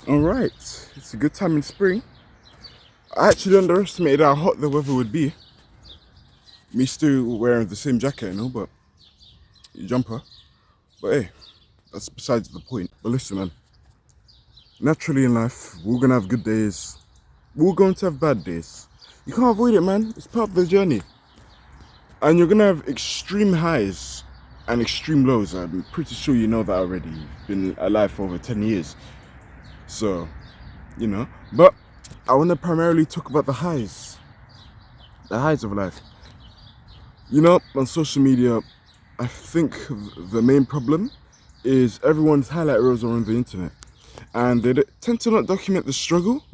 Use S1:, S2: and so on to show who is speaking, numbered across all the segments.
S1: All right, it's a good time in spring. I actually underestimated how hot the weather would be. Me still wearing the same jacket, but jumper. But hey, that's besides the point. But listen, man, naturally in life, we're gonna have good days. We're going to have bad days. You can't avoid it, man. It's part of the journey. And you're gonna have extreme highs and extreme lows. I'm pretty sure you know that already. You've been alive for over 10 years. So, But I want to primarily talk about the highs. The highs of life. On social media, I think the main problem is everyone's highlight reels are on the internet. And they tend to not document the struggle.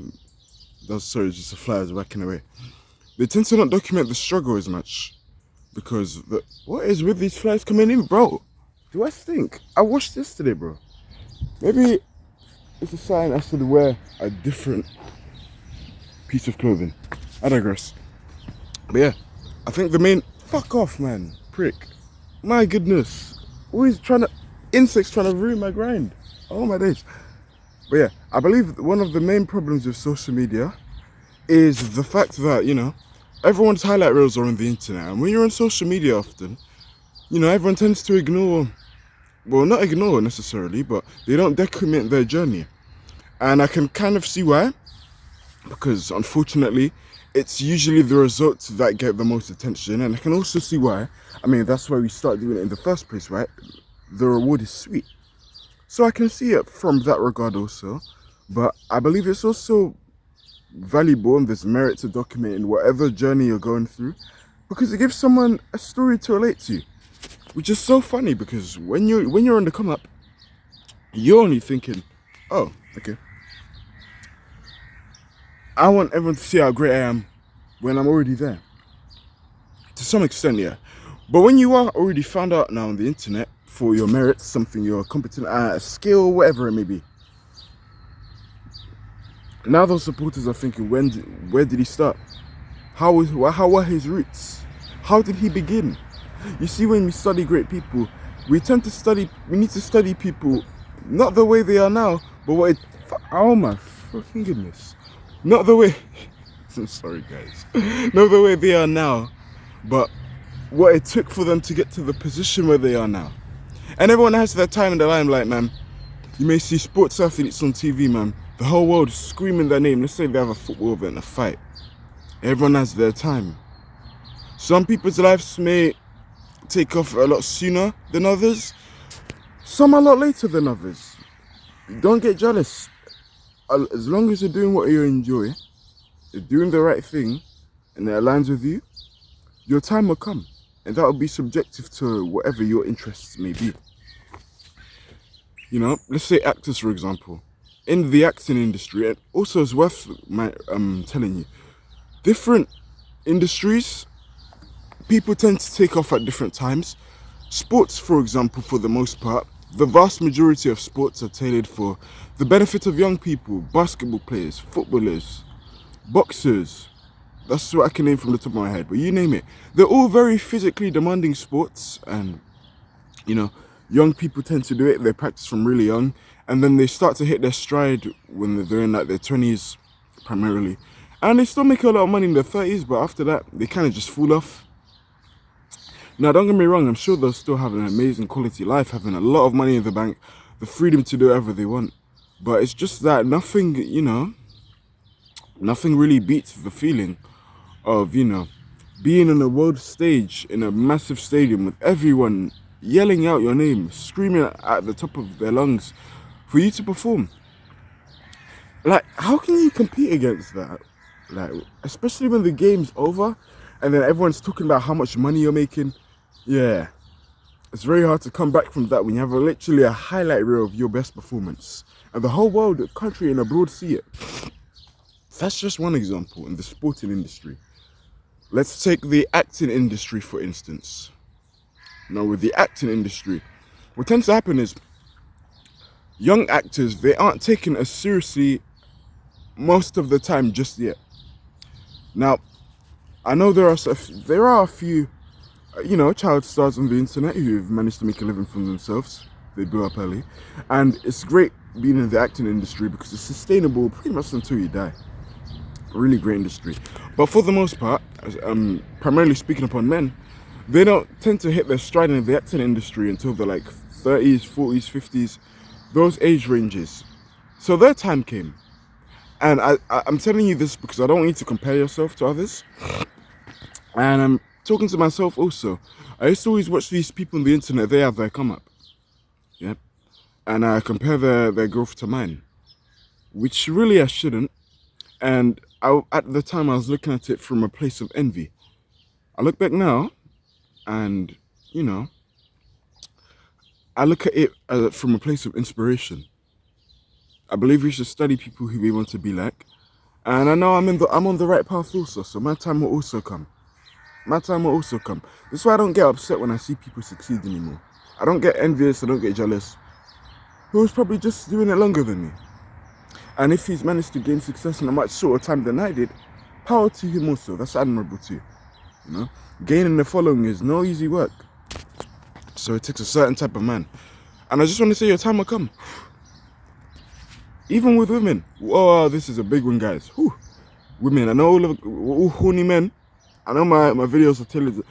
S1: Sorry, just the flies whacking away. They tend to not document the struggle as much. Because what is with these flies coming in, bro? Do I stink? I washed yesterday, bro. Maybe it's a sign I should wear a different piece of clothing. I digress. But yeah, I think the main... Fuck off, man. Prick. My goodness. Always insects trying to ruin my grind. Oh my days. But yeah, I believe one of the main problems with social media is the fact that, everyone's highlight reels are on the internet. And when you're on social media often, everyone tends to ignore, well, not ignore necessarily, but they don't document their journey. And I can kind of see why. Because unfortunately, it's usually the results that get the most attention. And I can also see why. I mean, that's why we start doing it in the first place, right? The reward is sweet. So I can see it from that regard also. But I believe it's also valuable and there's merit to documenting whatever journey you're going through. Because it gives someone a story to relate to. Which is so funny because when you're on the come up, you're only thinking, oh, okay. I want everyone to see how great I am when I'm already there. To some extent, yeah. But when you are already found out now on the internet for your merits, something you're competent at, a skill, whatever it may be. Now those supporters are thinking, where did he start? How were his roots? How did he begin? You see, when we study great people, we need to study people, not the way they are now, but oh my fucking goodness. Not the way, I'm sorry guys, not the way they are now, but what it took for them to get to the position where they are now. And everyone has their time in the limelight, man. You may see sports athletes on TV, man. The whole world is screaming their name. Let's say they have a football event, a fight. Everyone has their time. Some people's lives may take off a lot sooner than others. Some a lot later than others. Don't get jealous. As long as you're doing what you enjoy, you're doing the right thing, and it aligns with you, your time will come. And that will be subjective to whatever your interests may be. Let's say actors, for example. In the acting industry, and also it's worth telling you, different industries, people tend to take off at different times. Sports, for example, for the most part, the vast majority of sports are tailored for the benefit of young people, basketball players, footballers, boxers. That's what I can name from the top of my head, but you name it. They're all very physically demanding sports, and, young people tend to do it. They practice from really young, and then they start to hit their stride when they're in like their 20s, primarily. And they still make a lot of money in their 30s, but after that, they kind of just fall off. Now, don't get me wrong, I'm sure they'll still have an amazing quality life, having a lot of money in the bank, the freedom to do whatever they want. But it's just that nothing really beats the feeling of, being on a world stage in a massive stadium with everyone yelling out your name, screaming at the top of their lungs for you to perform. Like, how can you compete against that? Like, especially when the game's over and then everyone's talking about how much money you're making. Yeah, it's very hard to come back from that when you have literally a highlight reel of your best performance and the whole world, the country and abroad see it. That's just one example in the sporting industry. Let's take the acting industry, for instance. Now, with the acting industry, what tends to happen is young actors, they aren't taken as seriously most of the time just yet. Now, I know there are a few, child stars on the internet who've managed to make a living for themselves. They blew up early, and it's great being in the acting industry because it's sustainable pretty much until you die. Really great industry. But for the most part, primarily speaking upon men, they don't tend to hit their stride in the acting industry until they're like 30s, 40s, 50s, those age ranges. So their time came. And I'm telling you this because I don't want you to compare yourself to others. And I'm talking to myself also. I used to always watch these people on the internet, they have their come up. Yeah. And I compare their growth to mine, which really I shouldn't. And at the time, I was looking at it from a place of envy. I look back now, and you know, I look at it from a place of inspiration. I believe we should study people who we want to be like, and I know I'm on the right path also. So my time will also come. My time will also come. That's why I don't get upset when I see people succeed anymore. I don't get envious. I don't get jealous. He was probably just doing it longer than me. And if he's managed to gain success in a much shorter time than I did, power to him also. That's admirable too. You know, gaining the following is no easy work. So it takes a certain type of man. And I just want to say your time will come. Even with women. Whoa, this is a big one, guys. Whew. Women, I know all horny men. I know my videos are tailored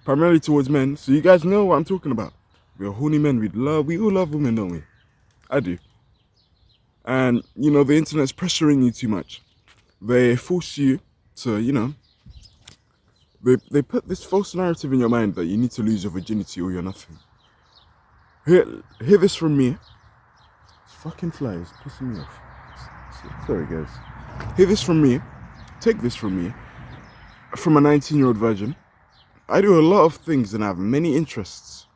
S1: primarily towards men. So you guys know what I'm talking about. We're horny men. We all love women, don't we? I do. And, you know, the internet's pressuring you too much. They force you to, you know, they put this false narrative in your mind that you need to lose your virginity or you're nothing. Hear this from me. This fucking fly is pissing me off. Sorry, guys. Hear this from me. Take this from me. From a 19-year-old virgin. I do a lot of things and I have many interests.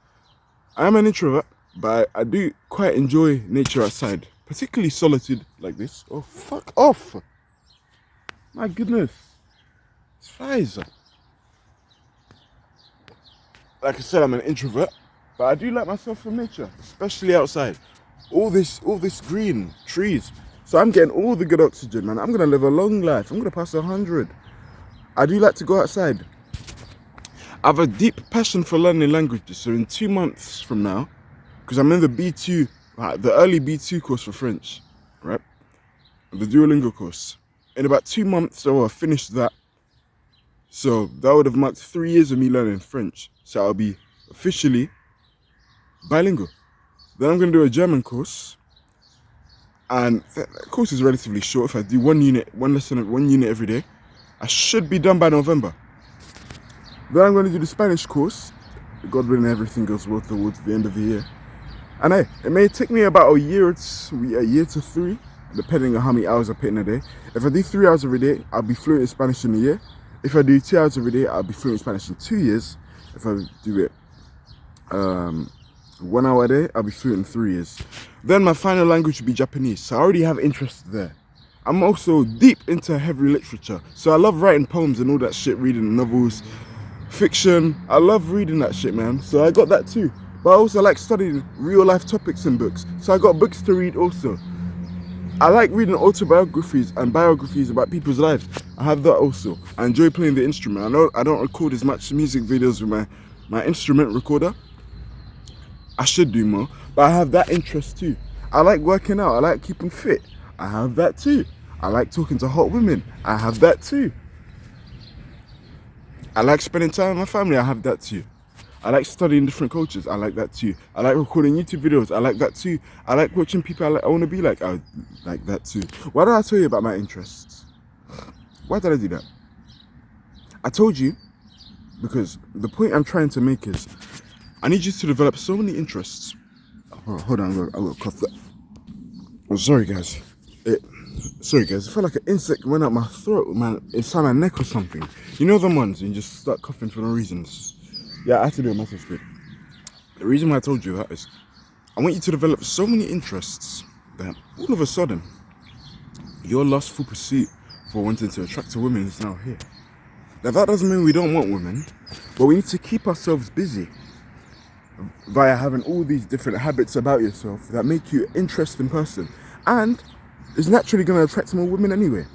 S1: I am an introvert, but I do quite enjoy nature outside. Particularly solitude like this. Oh, fuck off. My goodness. It's flies. Like I said, I'm an introvert, but I do like myself from nature, especially outside. All this green, trees. So I'm getting all the good oxygen, man. I'm going to live a long life. I'm going to pass 100. I do like to go outside. I have a deep passion for learning languages. So in 2 months from now, because I'm in the B2, the early B2 course for French, right? The Duolingo course. In about 2 months, I will have finished that. So that would have marked 3 years of me learning French. So I'll be officially bilingual. Then I'm going to do a German course. And that course is relatively short. If I do one unit every day, I should be done by November. Then I'm going to do the Spanish course. God willing, everything goes well towards the end of the year. And hey, it may take me about a year to 3, depending on how many hours I put in a day. If I do 3 hours every day, I'll be fluent in Spanish in a year. If I do 2 hours every day, I'll be fluent in Spanish in 2 years. If I do it 1 hour a day, I'll be fluent in 3 years. Then my final language will be Japanese. So I already have interest there. I'm also deep into heavy literature. So I love writing poems and all that shit, reading novels, fiction. I love reading that shit, man. So I got that too. But I also like studying real life topics in books. So I got books to read also. I like reading autobiographies and biographies about people's lives. I have that also. I enjoy playing the instrument. I know I don't record as much music videos with my instrument recorder. I should do more. But I have that interest too. I like working out. I like keeping fit. I have that too. I like talking to hot women. I have that too. I like spending time with my family. I have that too. I like studying different cultures. I like that too. I like recording YouTube videos. I like that too. I like watching people I want to be like. I like that too. Why did I tell you about my interests? Why did I do that? I told you because the point I'm trying to make is I need you to develop so many interests. Oh, hold on, I'm gonna cough that. Oh, sorry guys. Sorry guys, I felt like an insect went up my throat, man, inside my neck or something. You know them ones, and you just start coughing for no reason. Yeah, I had to do a massive spit. The reason why I told you that is I want you to develop so many interests that all of a sudden your lustful pursuit for wanting to attract a woman is now here. Now that doesn't mean we don't want women, but we need to keep ourselves busy via having all these different habits about yourself that make you an interesting person. And it's naturally going to attract more women anyway.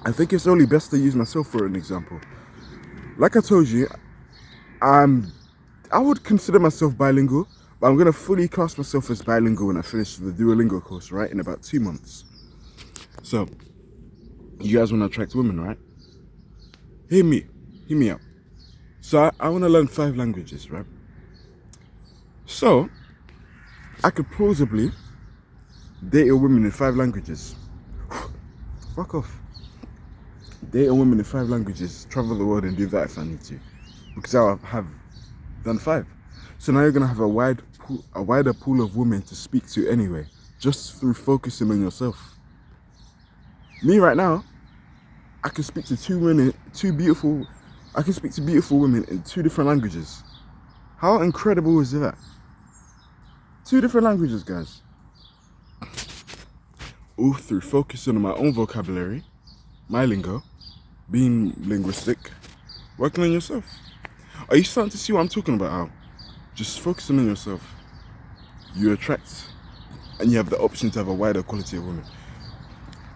S1: I think it's only best to use myself for an example. Like I told you, I would consider myself bilingual, But I'm gonna fully class myself as bilingual when I finish the Duolingo course, right? In about 2 months. So, you guys wanna attract women, right? Hear me out. So I wanna learn 5 languages, right? So, I could plausibly date a woman in 5 languages. Fuck off. Date a woman in 5 languages, travel the world and do that if I need to. Because I have done 5. So now you're gonna have a wider pool of women to speak to anyway, just through focusing on yourself. Me right now, I can speak to I can speak to beautiful women in 2 different languages. How incredible is that? 2 different languages, guys. All through focusing on my own vocabulary, my lingo, being linguistic, working on yourself. Are you starting to see what I'm talking about? How just focusing on yourself, you attract, and you have the option to have a wider quality of women.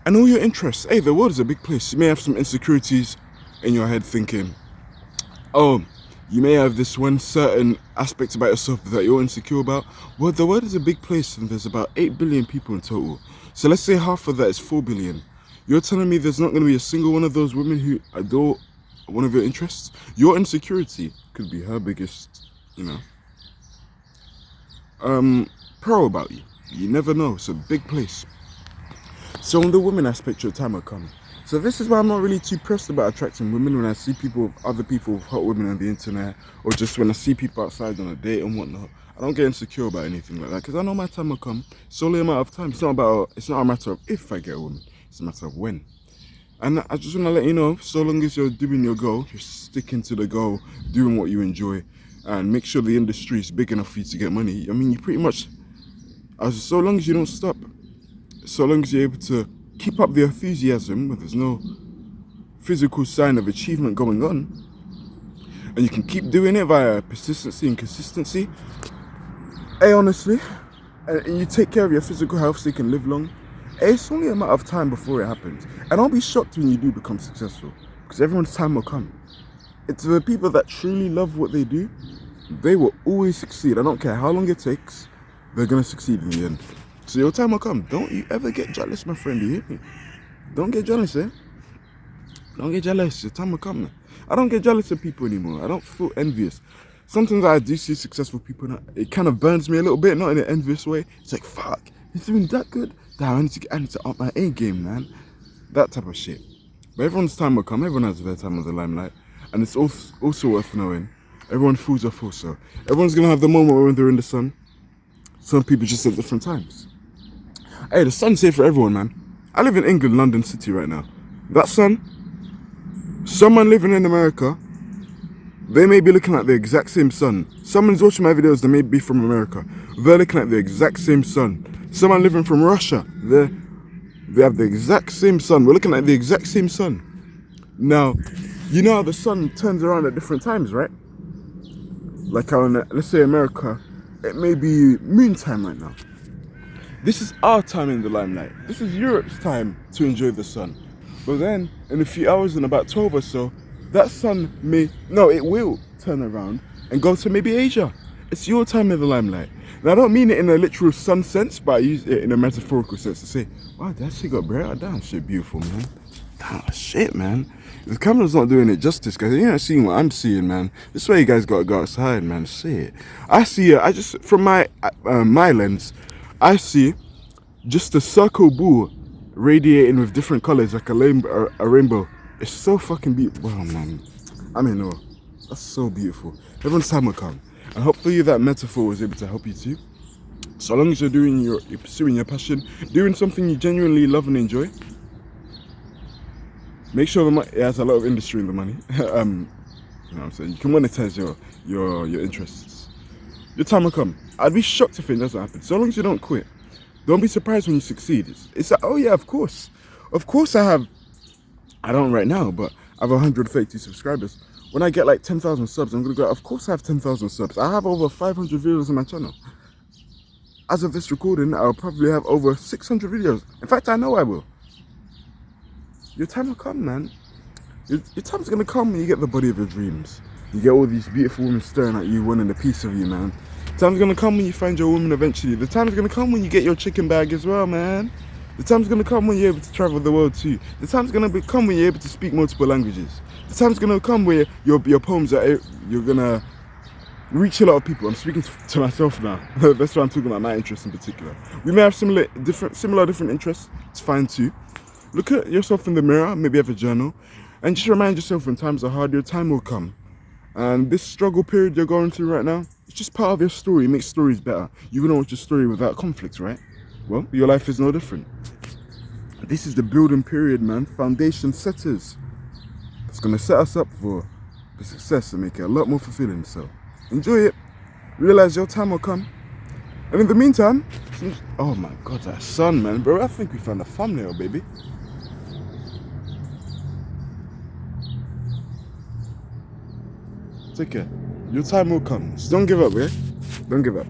S1: And all your interests. Hey, the world is a big place. You may have some insecurities in your head thinking, oh, you may have this one certain aspect about yourself that you're insecure about. Well, the world is a big place and there's about 8 billion people in total. So let's say half of that is 4 billion. You're telling me there's not going to be a single one of those women who adore one of your interests? Your insecurity could be her biggest, pro about you. You never know. It's a big place. So on the women aspect, your time will come. So this is why I'm not really too pressed about attracting women when I see other people with hot women on the internet, or just when I see people outside on a date and whatnot. I don't get insecure about anything like that because I know my time will come. It's only a matter of time. It's not a matter of if I get a woman. It's a matter of when. And I just want to let you know, so long as you're doing your goal, you're sticking to the goal, doing what you enjoy, and make sure the industry is big enough for you to get money. I mean, you pretty much, so long as you don't stop, so long as you're able to keep up the enthusiasm when there's no physical sign of achievement going on, and you can keep doing it via persistency and consistency, hey, honestly, and you take care of your physical health so you can live long, hey, it's only a matter of time before it happens. And don't be shocked when you do become successful, because everyone's time will come. It's the people that truly love what they do, they will always succeed. I don't care how long it takes, they're going to succeed in the end. So your time will come. Don't you ever get jealous, my friend, you hear me? Don't get jealous, eh? Don't get jealous, your time will come, man. I don't get jealous of people anymore. I don't feel envious. Sometimes I do see successful people and it kind of burns me a little bit, not in an envious way. It's like, fuck, he's doing that good? Damn, I need to up my A game, man. That type of shit. But everyone's time will come. Everyone has their time on the limelight. And it's also worth knowing, everyone fools off also. Everyone's going to have the moment when they're in the sun. Some people just at different times. Hey, the sun's here for everyone, man. I live in England, London City right now. That sun, someone living in America, they may be looking at the exact same sun. Someone's watching my videos, they may be from America. They're looking at the exact same sun. Someone living from Russia, they have the exact same sun. We're looking at the exact same sun. Now, you know how the sun turns around at different times, right? Like how let's say America, it may be moon time right now. This is our time in the limelight. This is Europe's time to enjoy the sun. But then, in a few hours, in about 12 or so, that sun it will turn around and go to maybe Asia. It's your time in the limelight. Now, I don't mean it in a literal sun sense, but I use it in a metaphorical sense to say, wow, that shit got brighter. Damn, shit beautiful, man. Damn, shit, man. The camera's not doing it justice, guys. You're not seeing what I'm seeing, man. This is why you guys gotta go outside, man. Shit. I see it. From my lens, I see just a circle ball radiating with different colors like a rainbow. It's so fucking beautiful. Wow, man. I'm in awe. That's so beautiful. Everyone's time will come. And hopefully that metaphor was able to help you too. So long as you're pursuing your passion, doing something you genuinely love and enjoy, make sure it has a lot of industry in the money. You know what I'm saying? You can monetize your interests. Your time will come. I'd be shocked if it doesn't happen. So long as you don't quit. Don't be surprised when you succeed. It's like, oh yeah, of course. Of course I don't right now, but I have 132 subscribers. When I get like 10,000 subs, I'm going to go, of course I have 10,000 subs. I have over 500 videos on my channel. As of this recording, I'll probably have over 600 videos. In fact, I know I will. Your time will come, man. Your time's going to come when you get the body of your dreams. You get all these beautiful women staring at you, wanting a piece of you, man. time's gonna come when you find your woman eventually. The time's gonna come when you get your chicken bag as well, man. The time's gonna come when you're able to travel the world too. The time's gonna come when you're able to speak multiple languages. The time's gonna come where your poems are, you're gonna reach a lot of people. I'm speaking to myself now. That's why I'm talking about my interests in particular. We may have similar different interests. It's fine too. Look at yourself in the mirror, maybe have a journal, and just remind yourself when times are hard, your time will come. And this struggle period you're going through right now, it's just part of your story. It makes stories better. You wouldn't want your story without conflict, right? Well, your life is no different. This is the building period, man. Foundation setters. It's gonna set us up for the success and make it a lot more fulfilling. So enjoy it. Realize your time will come. And in the meantime, oh my God, that sun, man, bro. I think we found a thumbnail, baby. Take care. Your time will come. So don't give up, yeah? Don't give up.